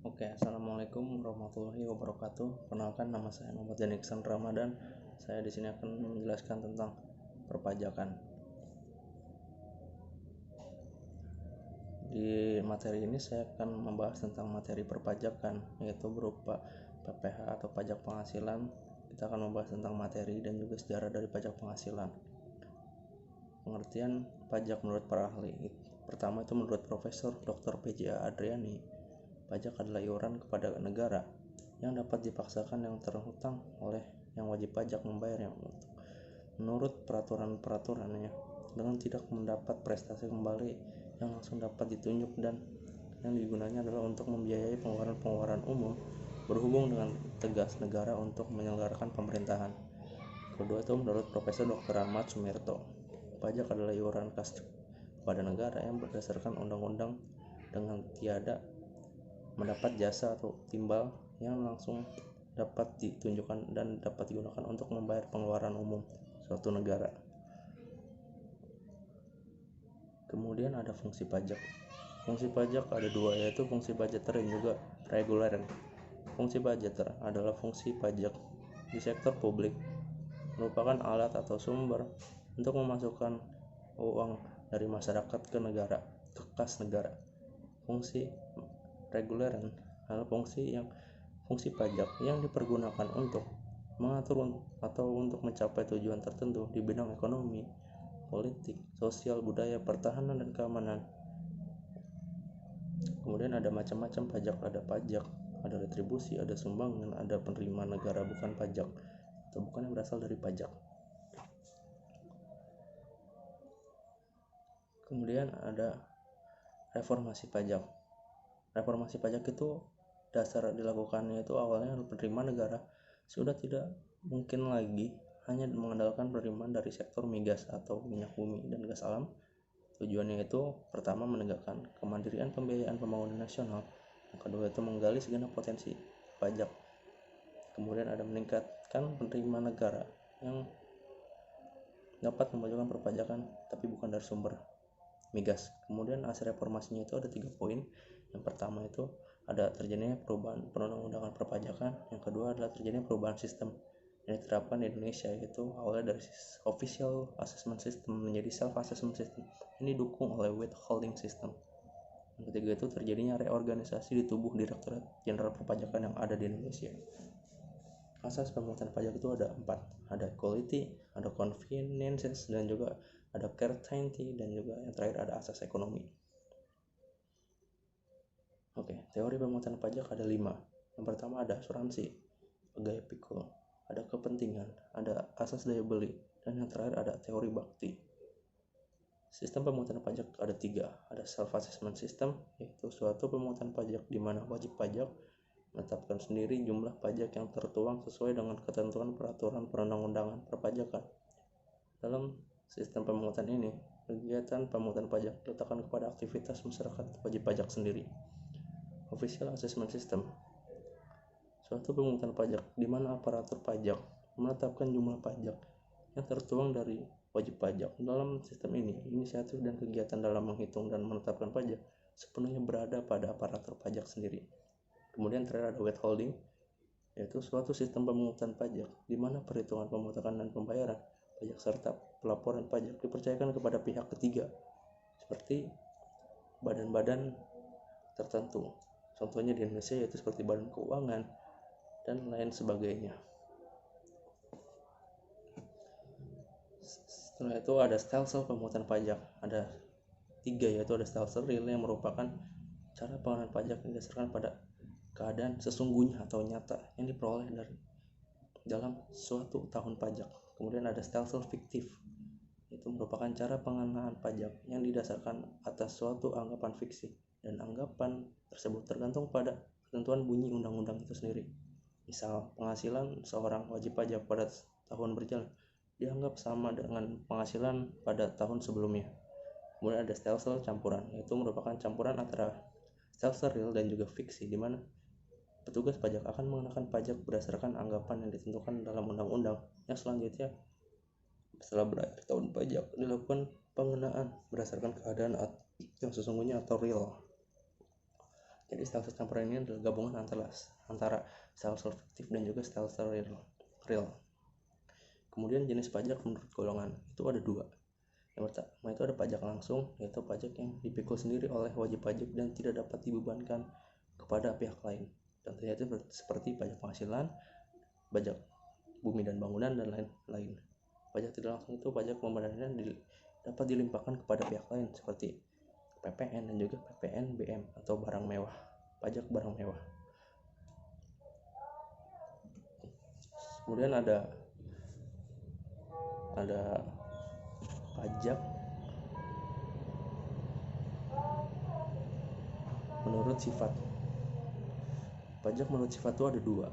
Assalamualaikum warahmatullahi wabarakatuh. Perkenalkan, nama saya Muhammad Janikson Ramadan. Saya di sini akan menjelaskan tentang perpajakan. Di materi ini saya akan membahas tentang materi perpajakan, yaitu berupa PPh atau pajak penghasilan. Kita akan membahas tentang materi dan juga sejarah dari pajak penghasilan. Pengertian pajak menurut para ahli. Pertama itu menurut Profesor Dr. PJ Adriani, pajak adalah iuran kepada negara yang dapat dipaksakan yang terhutang oleh yang wajib pajak membayarnya menurut peraturan-peraturannya dengan tidak mendapat prestasi kembali yang langsung dapat ditunjuk, dan yang digunanya adalah untuk membiayai pengeluaran-pengeluaran umum berhubung dengan tugas negara untuk menyelenggarakan pemerintahan. Kedua itu menurut Profesor Dr. Ahmad Sumirto, pajak adalah iuran kas kepada negara yang berdasarkan undang-undang dengan tiada mendapat jasa atau timbal yang langsung dapat ditunjukkan dan dapat digunakan untuk membayar pengeluaran umum suatu negara. Kemudian ada fungsi pajak. Fungsi pajak ada dua, yaitu fungsi budgeter dan juga reguler. Fungsi budgeter adalah fungsi pajak di sektor publik, merupakan alat atau sumber untuk memasukkan uang dari masyarakat ke negara, ke kas negara. Fungsi reguler adalah fungsi pajak yang dipergunakan untuk mengatur atau untuk mencapai tujuan tertentu di bidang ekonomi, politik, sosial, budaya, pertahanan, dan keamanan. Kemudian ada macam-macam pajak, ada retribusi, ada sumbangan, ada penerimaan negara bukan pajak atau bukan yang berasal dari pajak. Kemudian ada reformasi pajak. Reformasi pajak itu dasar dilakukannya itu awalnya penerimaan negara sudah tidak mungkin lagi hanya mengandalkan penerimaan dari sektor migas atau minyak bumi dan gas alam. Tujuannya itu pertama menegakkan kemandirian pembiayaan pembangunan nasional, yang kedua itu menggali segenap potensi pajak, kemudian ada meningkatkan penerimaan negara yang dapat memajukan perpajakan tapi bukan dari sumber migas. Kemudian hasil reformasinya itu ada 3 poin. Yang pertama itu ada terjadinya perubahan perundang-undangan perpajakan, yang kedua adalah terjadinya perubahan sistem yang diterapkan di Indonesia, yaitu awalnya dari official assessment system menjadi self assessment system. Ini didukung oleh withholding system. Yang ketiga itu terjadinya reorganisasi di tubuh Direktorat Jenderal Perpajakan yang ada di Indonesia. Asas pemungutan pajak itu ada 4, ada equality, ada convenience, dan juga ada certainty, dan juga yang terakhir ada asas ekonomi. Teori pemungutan pajak ada 5. Yang pertama ada asuransi, pegawai pikul, ada kepentingan, ada asas daya beli, dan yang terakhir ada teori bakti. Sistem pemungutan pajak ada 3, ada self assessment system, yaitu suatu pemungutan pajak di mana wajib pajak menetapkan sendiri jumlah pajak yang tertuang sesuai dengan ketentuan peraturan perundang-undangan perpajakan. Dalam sistem pemungutan ini, kegiatan pemungutan pajak diletakkan kepada aktivitas masyarakat wajib pajak sendiri. Official assessment system, suatu pemungutan pajak di mana aparatur pajak menetapkan jumlah pajak yang tertuang dari wajib pajak. Dalam sistem ini, inisiatif dan kegiatan dalam menghitung dan menetapkan pajak sepenuhnya berada pada aparatur pajak sendiri. Kemudian terakhir ada withholding, yaitu suatu sistem pemungutan pajak di mana perhitungan pemungutan dan pembayaran pajak serta pelaporan pajak dipercayakan kepada pihak ketiga seperti badan-badan tertentu. Contohnya di Indonesia yaitu seperti badan keuangan dan lain sebagainya. Setelah itu ada stelsel pemungutan pajak, ada 3, yaitu ada stelsel real yang merupakan cara pengenaan pajak yang didasarkan pada keadaan sesungguhnya atau nyata yang diperoleh dari dalam suatu tahun pajak. Kemudian ada stelsel fiktif, itu merupakan cara pengenaan pajak yang didasarkan atas suatu anggapan fiksi, dan anggapan tersebut tergantung pada ketentuan bunyi undang-undang itu sendiri. Misal, penghasilan seorang wajib pajak pada tahun berjalan dianggap sama dengan penghasilan pada tahun sebelumnya. Kemudian ada stelsel campuran, yaitu merupakan campuran antara stelsel real dan juga fiksi, di mana petugas pajak akan mengenakan pajak berdasarkan anggapan yang ditentukan dalam undang-undang, yang selanjutnya setelah berakhir tahun pajak dilakukan pengenaan berdasarkan keadaan yang sesungguhnya atau real. Jadi style temporer ini adalah gabungan antara style fiktif dan juga style real. Kemudian jenis pajak menurut golongan itu ada 2. Yang pertama itu ada pajak langsung, yaitu pajak yang dipikul sendiri oleh wajib pajak dan tidak dapat dibebankan kepada pihak lain. Contohnya itu seperti pajak penghasilan, pajak bumi dan bangunan, dan lain-lain. Pajak tidak langsung itu pajak pembayarannya dapat dilimpahkan kepada pihak lain seperti PPN dan juga PPNBM atau barang mewah, pajak barang mewah. Kemudian ada pajak menurut sifat. Pajak menurut sifat itu ada 2.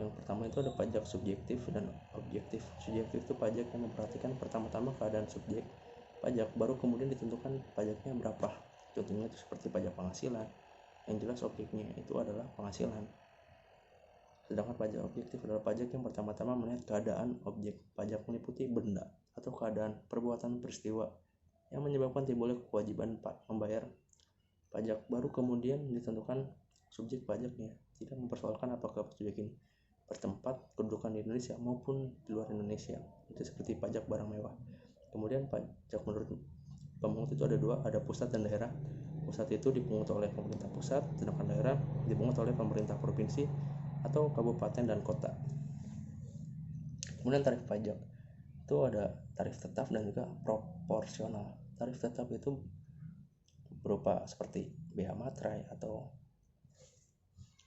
Yang pertama itu ada pajak subjektif dan objektif. Subjektif itu pajak yang memperhatikan pertama-tama keadaan subjek pajak, baru kemudian ditentukan pajaknya berapa. Contohnya itu seperti pajak penghasilan, yang jelas objeknya itu adalah penghasilan. Sedangkan pajak objektif adalah pajak yang pertama-tama melihat keadaan objek. Pajak meliputi benda atau keadaan perbuatan peristiwa yang menyebabkan timbulnya kewajiban membayar pajak, baru kemudian ditentukan subjek pajaknya. Tidak mempersoalkan apakah subjek ini bertempat kedudukan di Indonesia maupun di luar Indonesia. Itu seperti pajak barang mewah. Kemudian pajak menurut pemungut itu ada 2, ada pusat dan daerah. Pusat itu dipungut oleh pemerintah pusat, sedangkan daerah dipungut oleh pemerintah provinsi atau kabupaten dan kota. Kemudian tarif pajak itu ada tarif tetap dan juga proporsional. Tarif tetap itu berupa seperti BH Materai atau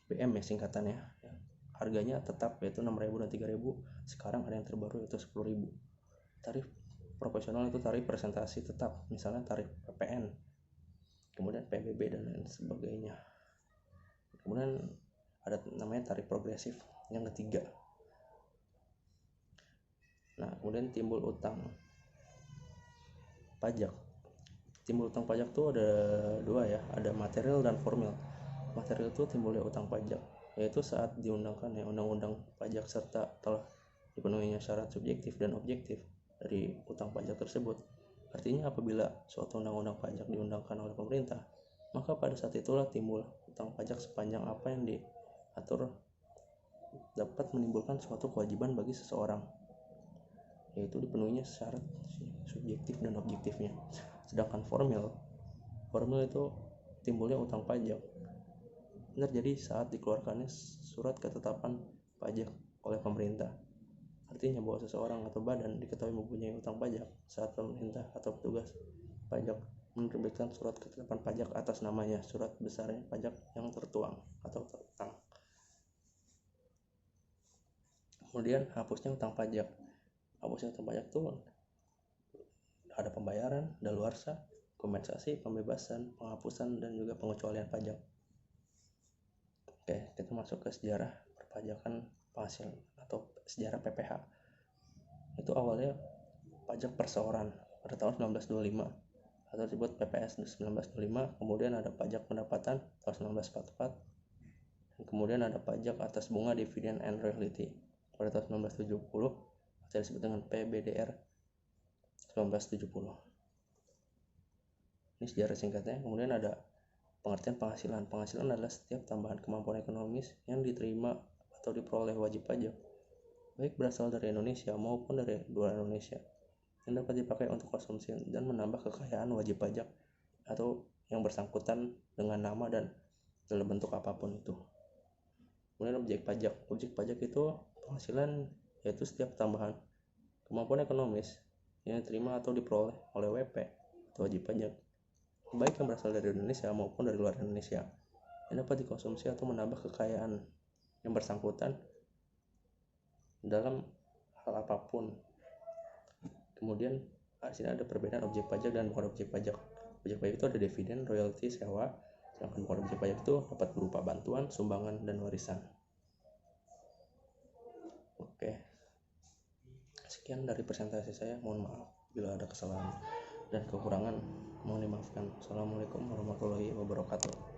BM ya singkatannya. Harganya tetap yaitu 6.000 dan 3.000. Sekarang ada yang terbaru yaitu 10.000. Tarif proporsional itu tarif presentasi tetap, misalnya tarif PPN, kemudian PBB dan lain sebagainya. Kemudian ada namanya tarif progresif yang ketiga. Nah, kemudian timbul utang pajak. Timbul utang pajak tuh ada 2 ya, ada material dan formil. Material itu timbulnya utang pajak, yaitu saat diundangkan undang-undang pajak serta telah dipenuhinya syarat subjektif dan objektif dari utang pajak tersebut. Artinya apabila suatu undang-undang pajak diundangkan oleh pemerintah, maka pada saat itulah timbul utang pajak sepanjang apa yang diatur dapat menimbulkan suatu kewajiban bagi seseorang, yaitu dipenuhinya syarat subjektif dan objektifnya. Sedangkan formil itu timbulnya utang pajak terjadi saat dikeluarkannya surat ketetapan pajak oleh pemerintah. Artinya bahwa seseorang atau badan diketahui mempunyai utang pajak saat pemerintah atau petugas pajak menerbitkan surat ketetapan pajak atas namanya. Surat besarnya pajak yang tertuang atau terutang. Kemudian hapusnya utang pajak. Hapusnya utang pajak itu ada pembayaran, daluarsa, kompensasi, pembebasan, penghapusan, dan juga pengecualian pajak. Oke, kita masuk ke sejarah perpajakan penghasil atau sejarah PPH. Itu awalnya pajak perseoran pada tahun 1925 atau disebut PPS 1925. Kemudian ada pajak pendapatan tahun 1944. Dan kemudian ada pajak atas bunga dividend and royalty pada tahun 1970 atau disebut dengan PBDR 1970. Ini sejarah singkatnya. Kemudian ada pengertian penghasilan. Penghasilan adalah setiap tambahan kemampuan ekonomis yang diterima atau diperoleh wajib pajak, baik berasal dari Indonesia maupun dari luar Indonesia, yang dapat dipakai untuk konsumsi dan menambah kekayaan wajib pajak atau yang bersangkutan dengan nama dan dalam bentuk apapun itu. Kemudian objek pajak. Objek pajak itu penghasilan, yaitu setiap tambahan kemampuan ekonomis yang diterima atau diperoleh oleh WP atau wajib pajak, baik yang berasal dari Indonesia maupun dari luar Indonesia, yang dapat dikonsumsi atau menambah kekayaan yang bersangkutan dalam hal apapun. Kemudian di sini ada perbedaan objek pajak dan bukan objek pajak. Objek pajak itu ada dividen, royalti, sewa, sedangkan bukan objek pajak itu dapat berupa bantuan, sumbangan, dan warisan. Oke, sekian dari presentasi saya. Mohon maaf bila ada kesalahan dan kekurangan, mohon dimaafkan. Assalamualaikum warahmatullahi wabarakatuh.